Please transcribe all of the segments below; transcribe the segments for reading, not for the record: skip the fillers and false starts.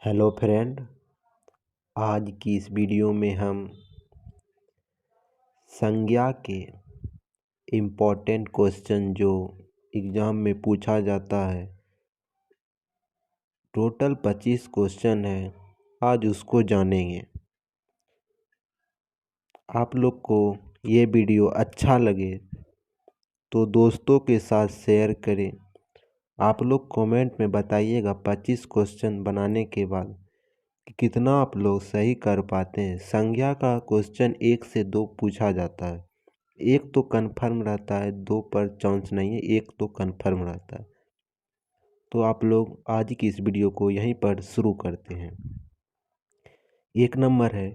Hello friend, आज की इस वीडियो में हम संज्ञा के इम्पोर्टेंट क्वेश्चन जो एग्ज़ाम में पूछा जाता है, टोटल 25 क्वेश्चन है। आज उसको जानेंगे। आप लोग को ये वीडियो अच्छा लगे तो दोस्तों के साथ शेयर करें। आप लोग कमेंट में बताइएगा 25 क्वेश्चन बनाने के बाद कितना आप लोग सही कर पाते हैं। संज्ञा का क्वेश्चन 1 से 2 पूछा जाता है। एक तो कन्फर्म रहता है, 2 पर चांस नहीं है, एक तो कन्फर्म रहता है। तो आप लोग आज की इस वीडियो को यहीं पर शुरू करते हैं। 1 नंबर है,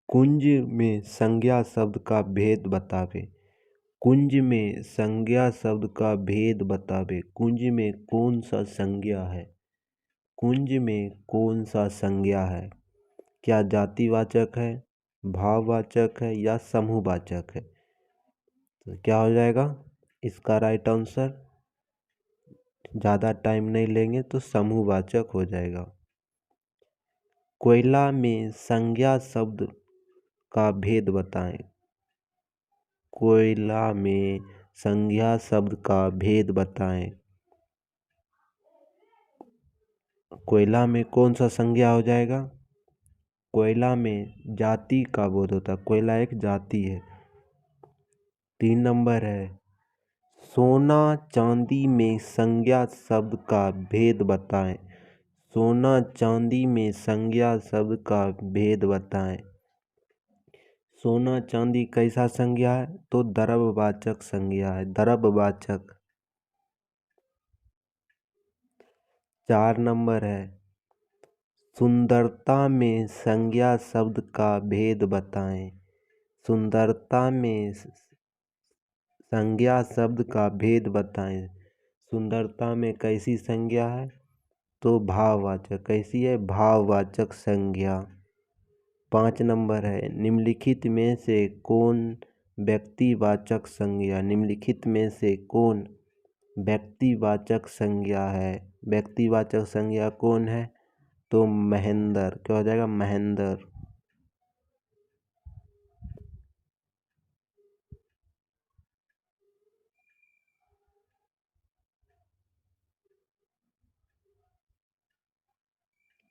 कुंज में संज्ञा शब्द का भेद बतावे। कुंज में संज्ञा शब्द का भेद बतावे। कुंज में कौन सा संज्ञा है? कुंज में कौन सा संज्ञा है? क्या जातिवाचक है, भाववाचक है या समूहवाचक है? तो क्या हो जाएगा इसका राइट आंसर? ज़्यादा टाइम नहीं लेंगे तो समूहवाचक हो जाएगा। कोयला में संज्ञा शब्द का भेद बताएं। कोयला में संज्ञा शब्द का भेद बताएं। कोयला में कौन सा संज्ञा हो जाएगा? कोयला में जाति का बोध होता है। कोयला एक जाति है। 3 नंबर है, सोना चांदी में संज्ञा शब्द का भेद बताएं। सोना चांदी में संज्ञा शब्द का भेद बताएं। सोना चांदी कैसा संज्ञा है? तो द्रव्यवाचक संज्ञा है, द्रव्यवाचक। 4 नंबर है, सुंदरता में संज्ञा शब्द का भेद बताएं। सुंदरता में संज्ञा शब्द का भेद बताएं। सुंदरता में कैसी संज्ञा है? तो भाववाचक। कैसी है? भाववाचक संज्ञा। 5 नंबर है, निम्नलिखित में से कौन व्यक्तिवाचक संज्ञा? निम्नलिखित में से कौन व्यक्तिवाचक संज्ञा है? व्यक्तिवाचक संज्ञा कौन है? तो महेंद्र। क्या हो जाएगा? महेंद्र।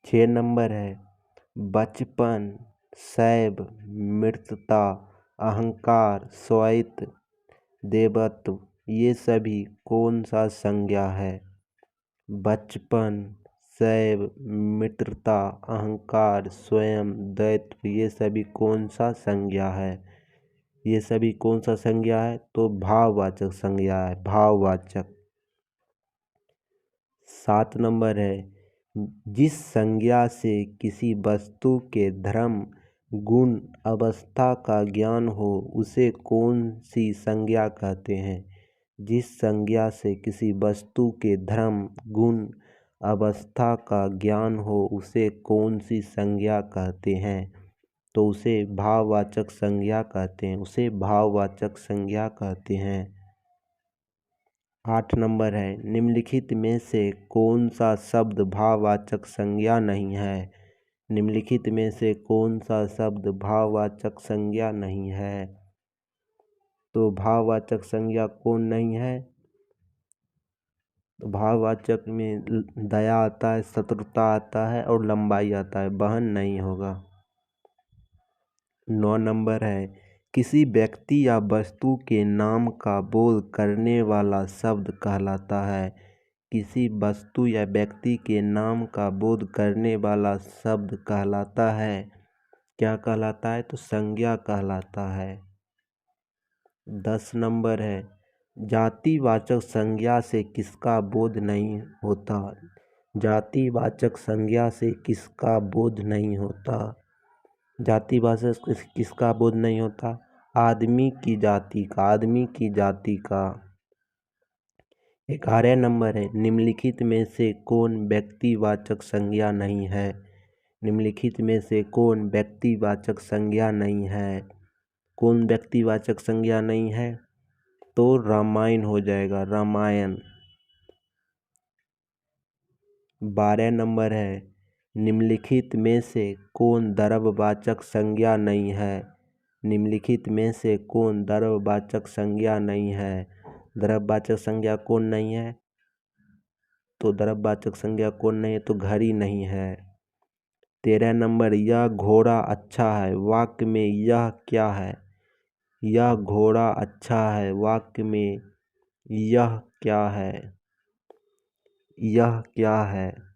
6 नंबर है, बचपन, शैव, मृतता, अहंकार, स्वायत्त, देवत्व, ये सभी कौन सा संज्ञा है? बचपन, शैव, मित्रता, अहंकार, स्वयं, द्वैत्व, ये सभी कौन सा संज्ञा है? ये सभी कौन सा संज्ञा है? तो भाववाचक संज्ञा है, भाववाचक। 7 नंबर है, जिस संज्ञा से किसी वस्तु के धर्म, गुण, अवस्था का ज्ञान हो उसे कौन सी संज्ञा कहते हैं? जिस संज्ञा से किसी वस्तु के धर्म, गुण, अवस्था का ज्ञान हो उसे कौन सी संज्ञा कहते हैं? तो उसे भाववाचक संज्ञा कहते हैं। उसे भाववाचक संज्ञा कहते हैं। 8 नंबर है, निम्नलिखित में से कौन सा शब्द भाववाचक संज्ञा नहीं है? निम्नलिखित में से कौन सा शब्द भाववाचक संज्ञा नहीं है? तो भाववाचक संज्ञा कौन नहीं है? तो भाववाचक में दया आता है, शत्रुता आता है और लंबाई आता है, वहन नहीं होगा। 9 नंबर है, किसी व्यक्ति या वस्तु के नाम का बोध करने वाला शब्द कहलाता है। किसी वस्तु या व्यक्ति के नाम का बोध करने वाला शब्द कहलाता है। क्या कहलाता है? तो संज्ञा कहलाता है। 10 नंबर है, जातिवाचक संज्ञा से किसका बोध नहीं होता? जातिवाचक संज्ञा से किसका बोध नहीं होता? जातिवाचक किसका बोध नहीं होता? आदमी की जाति का, आदमी की जाति का। 11 नंबर है, निम्नलिखित में से कौन व्यक्तिवाचक संज्ञा नहीं है? निम्नलिखित में से कौन व्यक्तिवाचक संज्ञा नहीं है? कौन व्यक्तिवाचक संज्ञा नहीं है? तो रामायण हो जाएगा, रामायण। 12 नंबर है, निम्नलिखित में से कौन द्रव्यवाचक संज्ञा नहीं है? निम्नलिखित में से कौन द्रव्यवाचक संज्ञा नहीं है? द्रव्यवाचक संज्ञा कौन नहीं है? तो द्रव्यवाचक संज्ञा कौन नहीं है? तो घड़ी नहीं है। 13 नंबर, यह घोड़ा अच्छा है वाक्य में यह क्या है? यह घोड़ा अच्छा है वाक्य में यह क्या है? यह क्या है?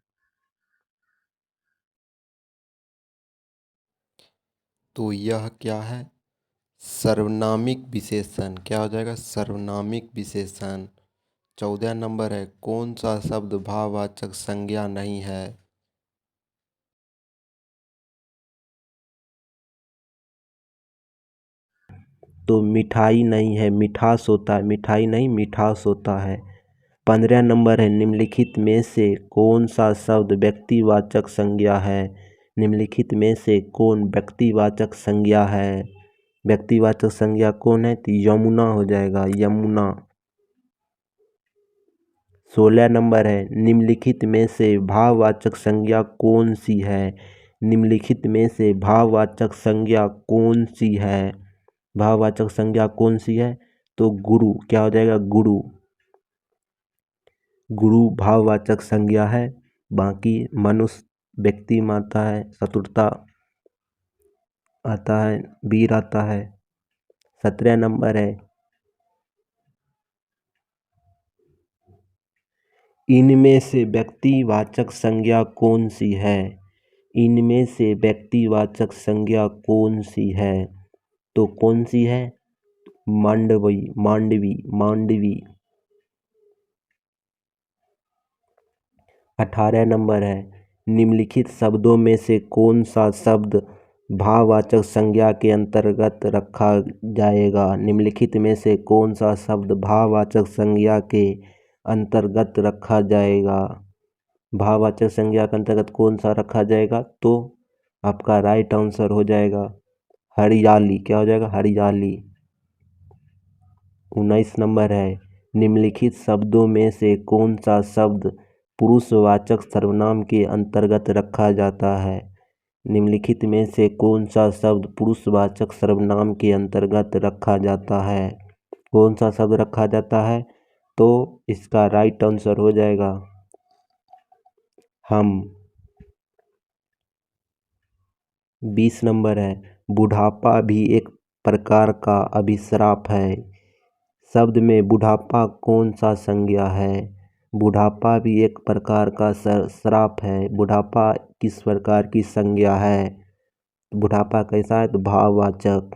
तो यह क्या है? सर्वनामिक विशेषण। क्या हो जाएगा? सर्वनामिक विशेषण। 14 नंबर है, कौन सा शब्द भाववाचक संज्ञा नहीं है? तो मिठाई नहीं है, मिठास होता है। मिठाई नहीं, मिठास होता है। 15 नंबर है, निम्नलिखित में से कौन सा शब्द व्यक्तिवाचक संज्ञा है? निम्नलिखित में से कौन व्यक्तिवाचक संज्ञा है? व्यक्तिवाचक संज्ञा कौन है? तो यमुना हो जाएगा, यमुना। 16 नंबर है, निम्नलिखित में से भाववाचक संज्ञा कौन सी है? निम्नलिखित में से भाववाचक संज्ञा कौन सी है? भाववाचक संज्ञा कौन सी है? तो गुरु। क्या हो जाएगा? गुरु। गुरु भाववाचक संज्ञा है। बाकी मनुष्य, व्यक्ति में आता है, चतुरता आता है, वीर आता है। 17 नंबर है, इनमें से व्यक्तिवाचक संज्ञा कौन सी है? इनमें से व्यक्तिवाचक संज्ञा कौन सी है? तो कौन सी है? मांडवी, मांडवी, मांडवी। 18 नंबर है, निम्नलिखित शब्दों में से कौन सा शब्द भाववाचक संज्ञा के अंतर्गत रखा जाएगा? निम्नलिखित में से कौन सा शब्द भाववाचक संज्ञा के अंतर्गत रखा जाएगा? भाववाचक संज्ञा के अंतर्गत कौन सा रखा जाएगा? तो आपका राइट आंसर हो जाएगा हरियाली। क्या हो जाएगा? हरियाली। 19 नंबर है, निम्नलिखित शब्दों में से कौन सा शब्द पुरुषवाचक सर्वनाम के अंतर्गत रखा जाता है? निम्नलिखित में से कौन सा शब्द पुरुषवाचक सर्वनाम के अंतर्गत रखा जाता है? कौन सा शब्द रखा जाता है? तो इसका राइट आंसर हो जाएगा हम। 20 नंबर है, बुढ़ापा भी एक प्रकार का अभिश्राप है। शब्द में बुढ़ापा कौन सा संज्ञा है? बुढ़ापा भी एक प्रकार का श्राप है। बुढ़ापा किस प्रकार की संज्ञा है? बुढ़ापा कैसा है? तो भाववाचक।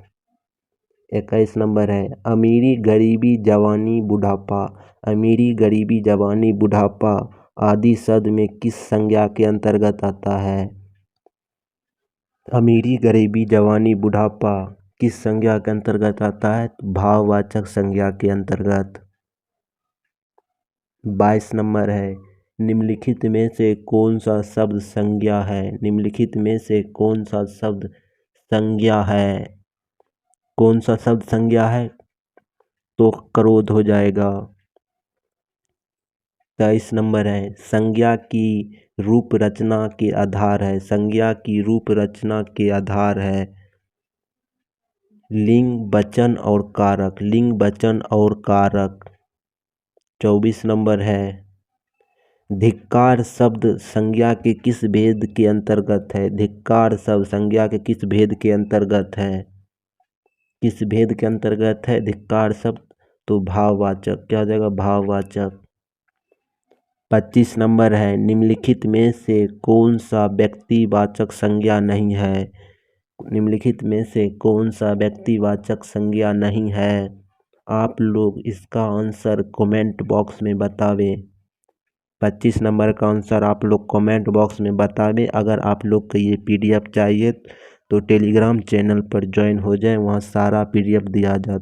21 नंबर है, अमीरी गरीबी जवानी बुढ़ापा। अमीरी गरीबी जवानी बुढ़ापा आदि शब्द में किस संज्ञा के अंतर्गत आता है? अमीरी गरीबी जवानी बुढ़ापा किस संज्ञा के अंतर्गत आता है? तो भाववाचक संज्ञा के अंतर्गत। 22 नंबर है, निम्नलिखित में से कौन सा शब्द संज्ञा है? निम्नलिखित में से कौन सा शब्द संज्ञा है? कौन सा शब्द संज्ञा है? तो क्रोध हो जाएगा। 23 नंबर है, संज्ञा की रूप रचना के आधार है। संज्ञा की रूप रचना के आधार है लिंग, वचन और कारक। लिंग, वचन और कारक। 24 नंबर है, धिक्कार शब्द संज्ञा के किस भेद के अंतर्गत है? धिक्कार शब्द संज्ञा के किस भेद के अंतर्गत है? किस भेद के अंतर्गत है धिक्कार शब्द? तो भाववाचक। क्या हो जाएगा? भाववाचक। 25 नंबर है, निम्नलिखित में से कौन सा व्यक्तिवाचक संज्ञा नहीं है? निम्नलिखित में से कौन सा व्यक्तिवाचक संज्ञा नहीं है? आप लोग इसका आंसर कमेंट बॉक्स में बतावें। 25 नंबर का आंसर आप लोग कमेंट बॉक्स में बतावें। अगर आप लोग को ये PDF चाहिए तो टेलीग्राम चैनल पर ज्वाइन हो जाए, वहाँ सारा PDF दिया जाता है।